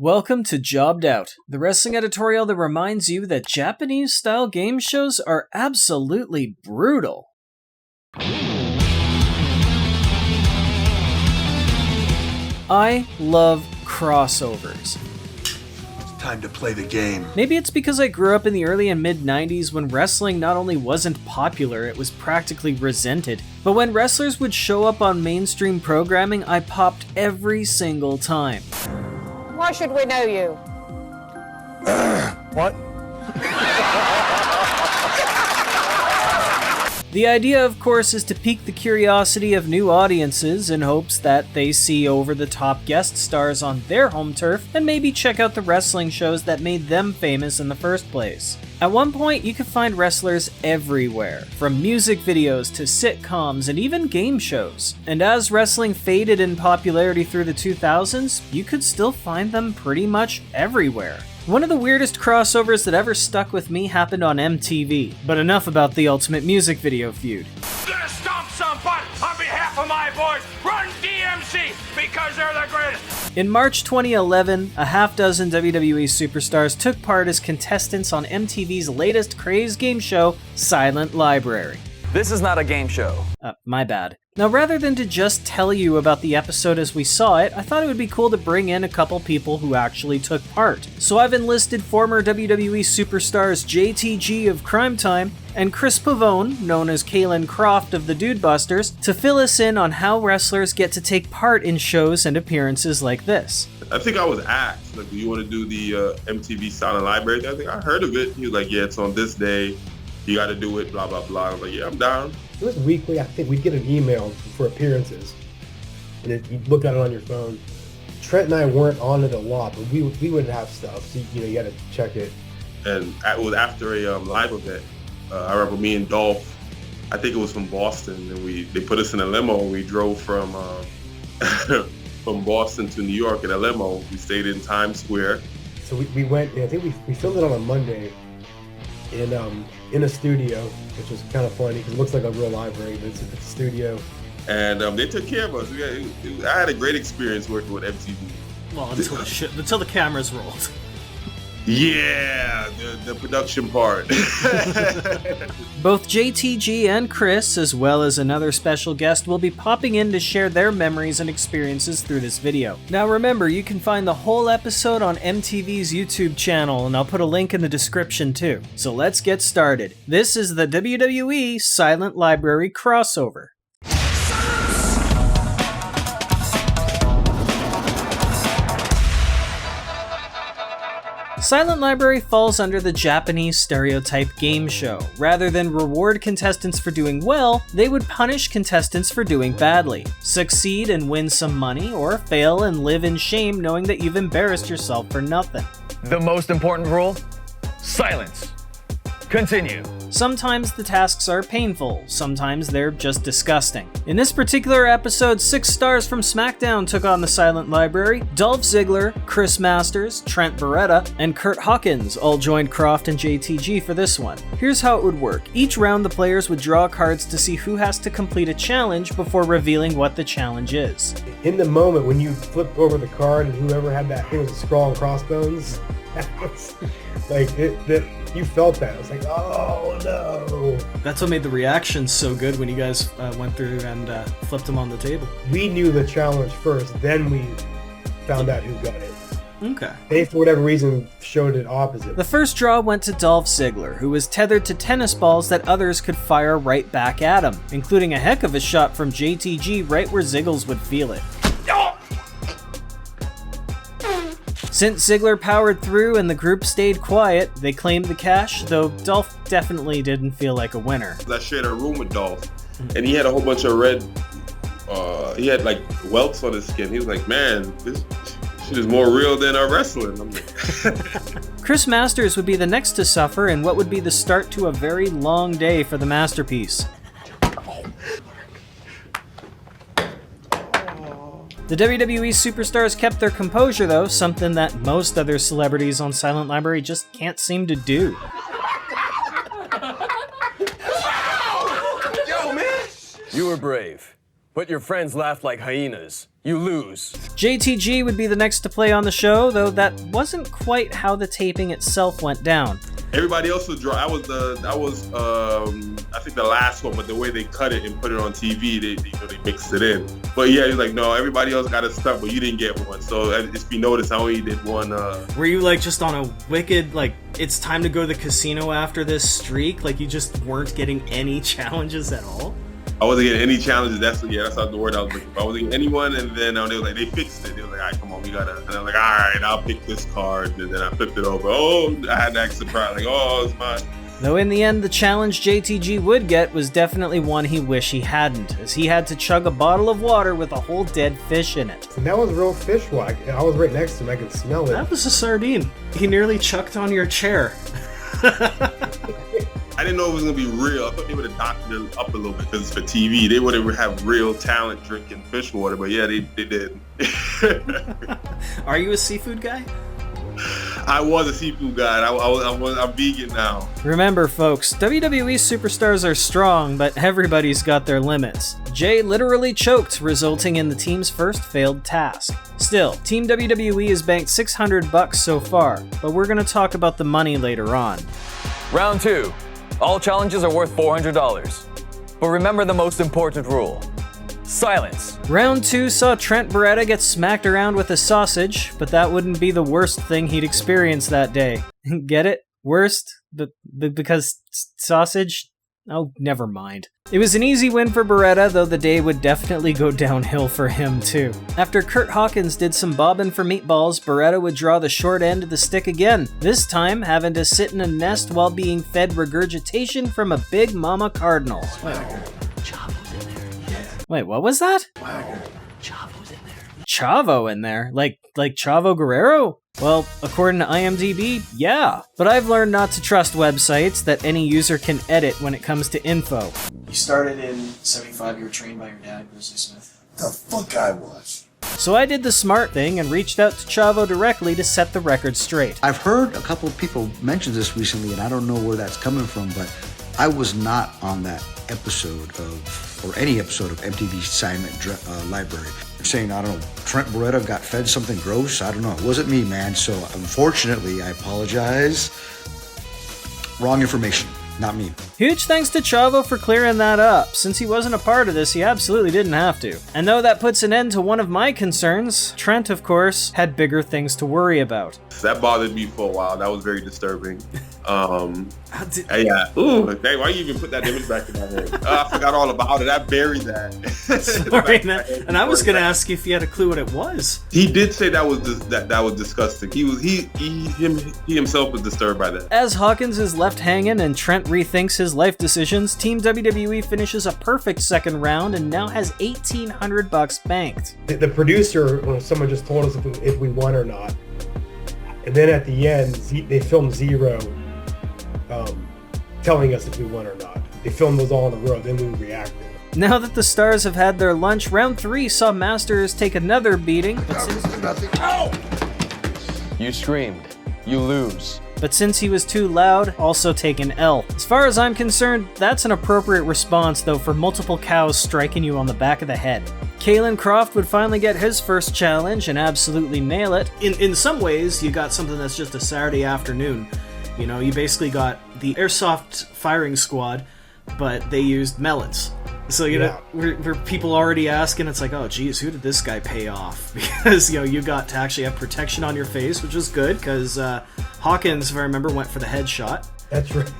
Welcome to Jobbed Out, the wrestling editorial that reminds you that Japanese-style game shows are absolutely brutal. I love crossovers. It's time to play the game. Maybe it's because I grew up in the early and mid-90s when wrestling not only wasn't popular, it was practically resented. But when wrestlers would show up on mainstream programming, I popped every single time. Why should we know you? What? The idea, of course, is to pique the curiosity of new audiences in hopes that they see over-the-top guest stars on their home turf and maybe check out the wrestling shows that made them famous in the first place. At one point, you could find wrestlers everywhere, from music videos to sitcoms and even game shows. And as wrestling faded in popularity through the 2000s, you could still find them pretty much everywhere. One of the weirdest crossovers that ever stuck with me happened on MTV, but enough about the Ultimate Music Video feud. Gonna stomp some butt on behalf of my boys, Run DMC, because they're the greatest. In March 2011, a half dozen WWE superstars took part as contestants on MTV's latest craze game show, Silent Library. This is not a game show. My bad. Now, rather than to just tell you about the episode as we saw it, I thought it would be cool to bring in a couple people who actually took part. So I've enlisted former WWE superstars JTG of Crime Time and Chris Pavone, known as Caylen Croft of the Dude Busters, to fill us in on how wrestlers get to take part in shows and appearances like this. I think I was asked, like, do you want to do the MTV Silent Library? I think I heard of it. He was like, yeah, it's on this day. You got to do it, blah, blah, blah. I was like, yeah, I'm down. It was weekly. I think we'd get an email for appearances, and you'd look at it on your phone. Trent and I weren't on it a lot, but we would have stuff, so you got to check it. And it was after a live event. I remember me and Dolph, I think it was from Boston, and they put us in a limo, and we drove from from Boston to New York in a limo. We stayed in Times Square. So we went, I think we filmed it on a Monday in a studio, which was kind of funny because it looks like a real library, but it's a studio. And they took care of us. I had a great experience working with MTV. Well, until the cameras rolled. Yeah, the production part. Both JTG and Chris, as well as another special guest, will be popping in to share their memories and experiences through this video. Now remember, you can find the whole episode on MTV's YouTube channel, and I'll put a link in the description too. So let's get started. This is the WWE Silent Library crossover. Silent Library falls under the Japanese stereotype game show. Rather than reward contestants for doing well, they would punish contestants for doing badly. Succeed and win some money, or fail and live in shame knowing that you've embarrassed yourself for nothing. The most important rule? Silence. Continue. Sometimes the tasks are painful, sometimes they're just disgusting. In this particular episode, 6 stars from Smackdown took on the Silent Library. Dolph Ziggler, Chris Masters, Trent Beretta, and Curt Hawkins all joined Croft and JTG for this one. Here's how it would work. Each round the players would draw cards to see who has to complete a challenge before revealing what the challenge is. In the moment when you flipped over the card and whoever had that, it was a skull and crossbones. That was like you felt that. It was like, oh no. That's what made the reactions so good when you guys went through and flipped them on the table. We knew the challenge first, then we found out who got it. Okay. They, for whatever reason, showed it opposite. The first draw went to Dolph Ziggler, who was tethered to tennis balls that others could fire right back at him, including a heck of a shot from JTG right where Ziggles would feel it. Since Ziggler powered through and the group stayed quiet, they claimed the cash, though Dolph definitely didn't feel like a winner. I shared a room with Dolph, and he had a whole bunch of red, he had like welts on his skin. He was like, man, this shit is more real than our wrestling. I'm like Chris Masters would be the next to suffer in what would be the start to a very long day for the masterpiece. The WWE superstars kept their composure though, something that most other celebrities on Silent Library just can't seem to do. You were brave, but your friends laughed like hyenas. You lose. JTG would be the next to play on the show, though that wasn't quite how the taping itself went down. Everybody else was draw. I think the last one, but the way they cut it and put it on TV, they mixed it in. But yeah, he's like, no, everybody else got a stuff, but you didn't get one. So if you notice, I only did one. Were you like just on a wicked, like, it's time to go to the casino after this streak? Like you just weren't getting any challenges at all? I wasn't getting any challenges. That's not the word I was looking for. I wasn't getting anyone, and then they were like, they fixed it. They were like, all right, come on, we gotta. And I'm like, all right, I'll pick this card. And then I flipped it over. Oh, I had that surprise. Like, oh, it's mine. Though in the end, the challenge JTG would get was definitely one he wished he hadn't, as he had to chug a bottle of water with a whole dead fish in it. And that was real fish walk. I was right next to him. I could smell it. That was a sardine. He nearly chucked on your chair. I didn't know it was gonna be real. I thought they would have doctored it up a little bit because it's for TV. They wouldn't have real talent drinking fish water, but yeah, they did. Are you a seafood guy? I was a seafood guy. I'm vegan now. Remember, folks, WWE superstars are strong, but everybody's got their limits. Jay literally choked, resulting in the team's first failed task. Still, Team WWE has banked $600 so far, but we're gonna talk about the money later on. Round 2. All challenges are worth $400. But remember the most important rule. Silence. Round 2 saw Trent Beretta get smacked around with a sausage, but that wouldn't be the worst thing he'd experienced that day. Get it? Worst? Because sausage? Oh, never mind. It was an easy win for Beretta, though the day would definitely go downhill for him too. After Curt Hawkins did some bobbing for meatballs, Beretta would draw the short end of the stick again, this time having to sit in a nest while being fed regurgitation from a big mama cardinal. Chavo's in there. Yeah. Wait, what was that? Chavo's in there. Chavo in there? Like Chavo Guerrero? Well, according to IMDb, yeah. But I've learned not to trust websites that any user can edit when it comes to info. You started in 75, you were trained by your dad, Grizzly Smith. The fuck I was. So I did the smart thing and reached out to Chavo directly to set the record straight. I've heard a couple of people mention this recently, and I don't know where that's coming from, but I was not on that episode or any episode of MTV Silent Library. They're saying, I don't know, Trent Beretta got fed something gross. I don't know. It wasn't me, man. So unfortunately, I apologize. Wrong information. Not me. Huge thanks to Chavo for clearing that up. Since he wasn't a part of this, he absolutely didn't have to. And though that puts an end to one of my concerns, Trent, of course, had bigger things to worry about. That bothered me for a while. That was very disturbing. Yeah. Ooh, hey, why you even put that image back in my head? I forgot all about it. I buried that. Sorry, man. And I was gonna ask you if you had a clue what it was. He did say that was disgusting. He himself was disturbed by that. As Hawkins is left hanging and Trent rethinks his life decisions, Team WWE finishes a perfect second round and now has $1,800 banked. The producer, someone just told us if we won or not. And then at the end, they filmed Zero telling us if we won or not. They filmed those all in a row, then we reacted. Now that the stars have had their lunch, round 3 saw Masters take another beating. You screamed. You lose. But since he was too loud, also take an L. As far as I'm concerned, that's an appropriate response though for multiple cows striking you on the back of the head. Caylen Croft would finally get his first challenge and absolutely nail it. In some ways, you got something that's just a Saturday afternoon. You know, you basically got the airsoft firing squad, but they used melons. So, you know, we're people already asking, it's like, oh, geez, who did this guy pay off? Because, you know, you got to actually have protection on your face, which was good, because Hawkins, if I remember, went for the headshot. That's right.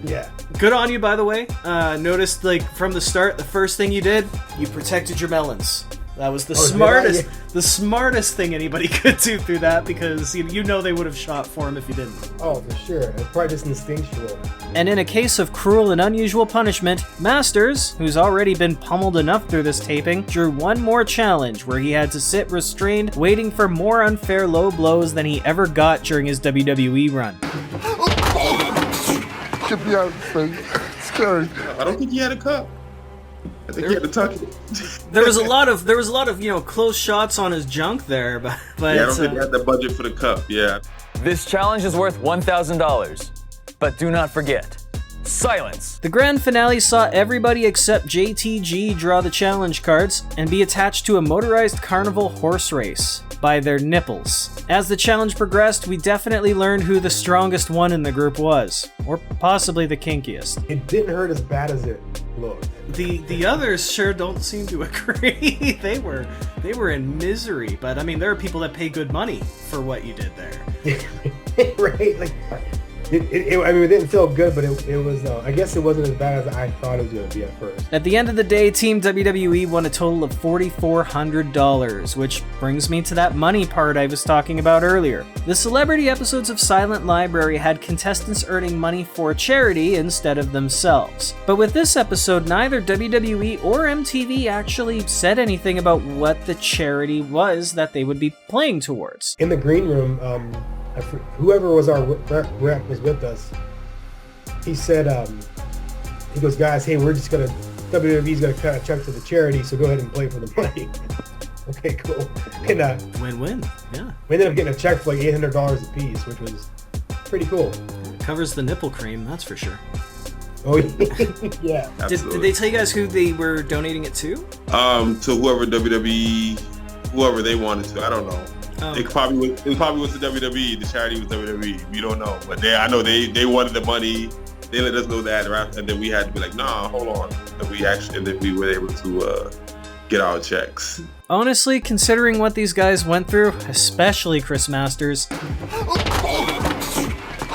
Yeah. Good on you, by the way. Noticed, like, from the start, the first thing you did, you protected your melons. That was the smartest thing anybody could do through that, because you know they would have shot for him if you didn't. Oh, for sure. It's probably just instinctual. And in a case of cruel and unusual punishment, Masters, who's already been pummeled enough through this taping, drew one more challenge where he had to sit restrained, waiting for more unfair low blows than he ever got during his WWE run. Get me out of the face. It's scary. I don't think he had a cup. I think he had to tuck it. There was a lot of you know, close shots on his junk there, but yeah, I don't think he had the budget for the cup. Yeah. This challenge is worth $1,000. But do not forget, Silence. The grand finale saw everybody except JTG draw the challenge cards and be attached to a motorized carnival horse race by their nipples. As the challenge progressed, we definitely learned who the strongest one in the group was, or possibly the kinkiest. It didn't hurt as bad as it looked. The others sure don't seem to agree. They were in misery, but I mean, there are people that pay good money for what you did there. Right? Like, I mean, it didn't feel good, but it was, I guess it wasn't as bad as I thought it was going to be at first. At the end of the day, Team WWE won a total of $4,400, which brings me to that money part I was talking about earlier. The celebrity episodes of Silent Library had contestants earning money for charity instead of themselves. But with this episode, neither WWE or MTV actually said anything about what the charity was that they would be playing towards. In the green room, whoever was our rep was with us. He said, he goes, guys, hey, WWE's gonna cut a check to the charity, so go ahead and play for the money. Okay, cool. And win-win, yeah. We ended up getting a check for like $800 a piece, which was pretty cool. Covers the nipple cream, that's for sure. Oh yeah. Did they tell you guys who they were donating it to? To whoever WWE, whoever they wanted to. I don't know. It probably was the WWE. The charity was WWE. We don't know, but I know they wanted the money. They let us know that, and then we had to be like, nah, hold on. And then we were able to get our checks. Honestly, considering what these guys went through, especially Chris Masters,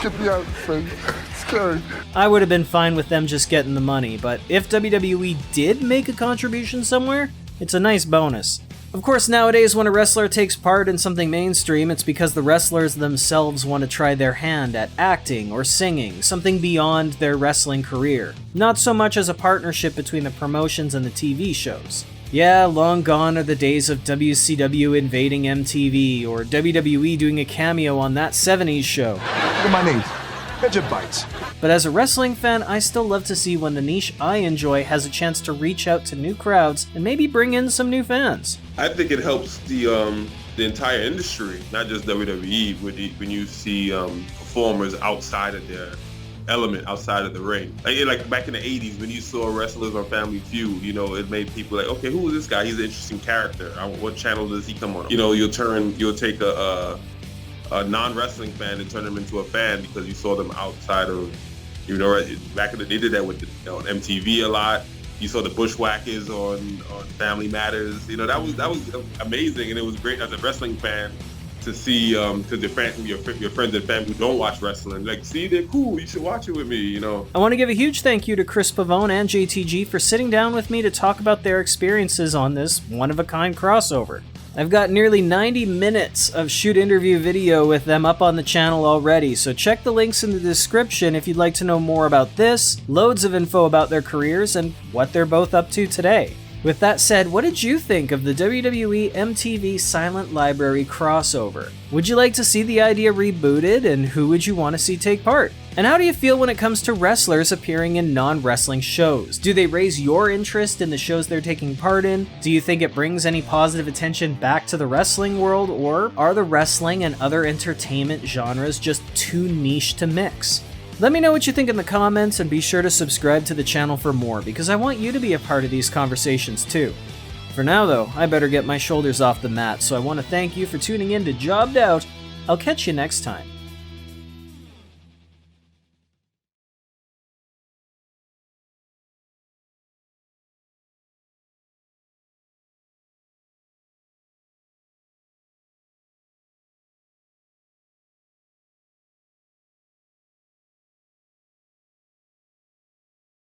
Get me out, friend. Scary. I would have been fine with them just getting the money, but if WWE did make a contribution somewhere, it's a nice bonus. Of course, nowadays when a wrestler takes part in something mainstream, it's because the wrestlers themselves want to try their hand at acting or singing, something beyond their wrestling career. Not so much as a partnership between the promotions and the TV shows. Yeah, long gone are the days of WCW invading MTV, or WWE doing a cameo on that 70s show. Look at my knees. Midget bites. But as a wrestling fan, I still love to see when the niche I enjoy has a chance to reach out to new crowds and maybe bring in some new fans. I think it helps the entire industry, not just WWE, when you see performers outside of their element, outside of the ring. Like back in the 80s when you saw wrestlers on Family Feud, it made people like, okay, who is this guy? He's an interesting character. What channel does he come on? You'll take a non-wrestling fan and turn them into a fan because you saw them outside of, back in the day, they did that with on MTV a lot. You saw the Bushwhackers on Family Matters. That was amazing, and it was great as a wrestling fan to see, because your friends and family who don't watch wrestling, like, see, they're cool, you should watch it with me, I want to give a huge thank you to Chris Pavone and JTG for sitting down with me to talk about their experiences on this one-of-a-kind crossover. I've got nearly 90 minutes of shoot interview video with them up on the channel already, so check the links in the description if you'd like to know more about this, loads of info about their careers, and what they're both up to today. With that said, what did you think of the WWE MTV Silent Library crossover? Would you like to see the idea rebooted, and who would you want to see take part? And how do you feel when it comes to wrestlers appearing in non-wrestling shows? Do they raise your interest in the shows they're taking part in? Do you think it brings any positive attention back to the wrestling world, or are the wrestling and other entertainment genres just too niche to mix? Let me know what you think in the comments, and be sure to subscribe to the channel for more, because I want you to be a part of these conversations too. For now though, I better get my shoulders off the mat, so I want to thank you for tuning in to Jobbed Out. I'll catch you next time.